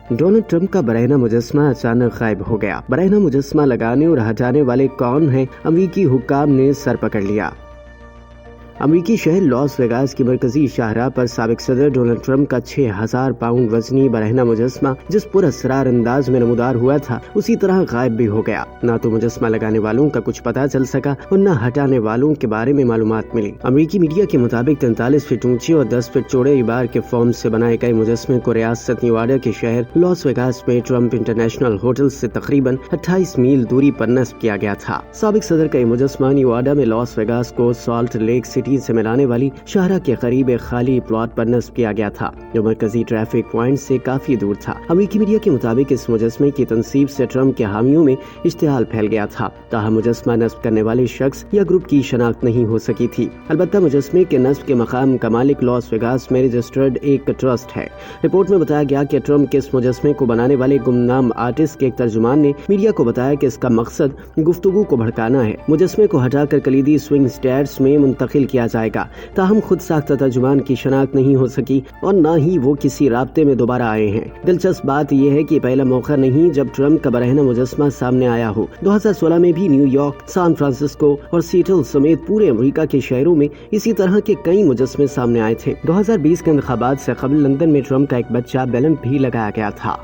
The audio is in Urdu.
ڈونلڈ ٹرمپ کا برہنہ مجسمہ اچانک غائب ہو گیا۔ برہنہ مجسمہ لگانے اور ہٹانے والے کون ہیں؟ امریکی حکام نے سر پکڑ لیا۔ امریکی شہر لاس ویگاس کی مرکزی شاہراہ پر سابق صدر ڈونلڈ ٹرمپ کا 6000 پاؤنڈ وزنی برہنہ مجسمہ جس پر اسرار انداز میں نمودار ہوا تھا اسی طرح غائب بھی ہو گیا۔ نہ تو مجسمہ لگانے والوں کا کچھ پتہ چل سکا اور نہ ہٹانے والوں کے بارے میں معلومات ملی۔ امریکی میڈیا کے مطابق 43 فٹ اونچے اور 10 فٹ چوڑے ایبار کے فوم سے بنائے گئے مجسمے کو ریاست نیواڈا کے شہر لاس ویگاس میں ٹرمپ انٹرنیشنل ہوٹل سے تقریباً 28 میل دوری پر نصب کیا گیا تھا۔ سابق صدر کا یہ مجسمہ نیواڈا میں لاس ویگاس کو سالٹ لیک سٹی سے ملانے والی شاہراہ کے قریب ایک خالی پلاٹ پر نصب کیا گیا تھا جو مرکزی ٹریفک پوائنٹ سے کافی دور تھا۔ امریکی میڈیا کے مطابق اس مجسمے کی تنصیب سے ٹرمپ کے حامیوں میں اشتعال پھیل گیا تھا، تاہم مجسمہ نصب کرنے والے شخص یا گروپ کی شناخت نہیں ہو سکی تھی۔ البتہ مجسمے کے نصب کے مقام کا مالک لاس ویگاس میں رجسٹرڈ ایک ٹرسٹ ہے۔ رپورٹ میں بتایا گیا کہ ٹرمپ کے اس مجسمے کو بنانے والے گمنام آرٹسٹ کے ایک ترجمان نے میڈیا کو بتایا کہ اس کا مقصد گفتگو کو بھڑکانا ہے۔ مجسمے کو ہٹا کر کلیدی سوئنگ سٹیٹس میں منتقل کیا جائے گا، تاہم خود ساختہ ترجمان کی شناخت نہیں ہو سکی اور نہ ہی وہ کسی رابطے میں دوبارہ آئے ہیں۔ دلچسپ بات یہ ہے کہ پہلا موقع نہیں جب ٹرمپ کا برہنہ مجسمہ سامنے آیا ہو۔ 2016 میں بھی نیو یارک، سان فرانسسکو اور سیٹل سمیت پورے امریکہ کے شہروں میں اسی طرح کے کئی مجسمے سامنے آئے تھے۔ 2020 کے انتخابات سے قبل لندن میں ٹرمپ کا ایک بچہ بیلن بھی لگایا گیا تھا۔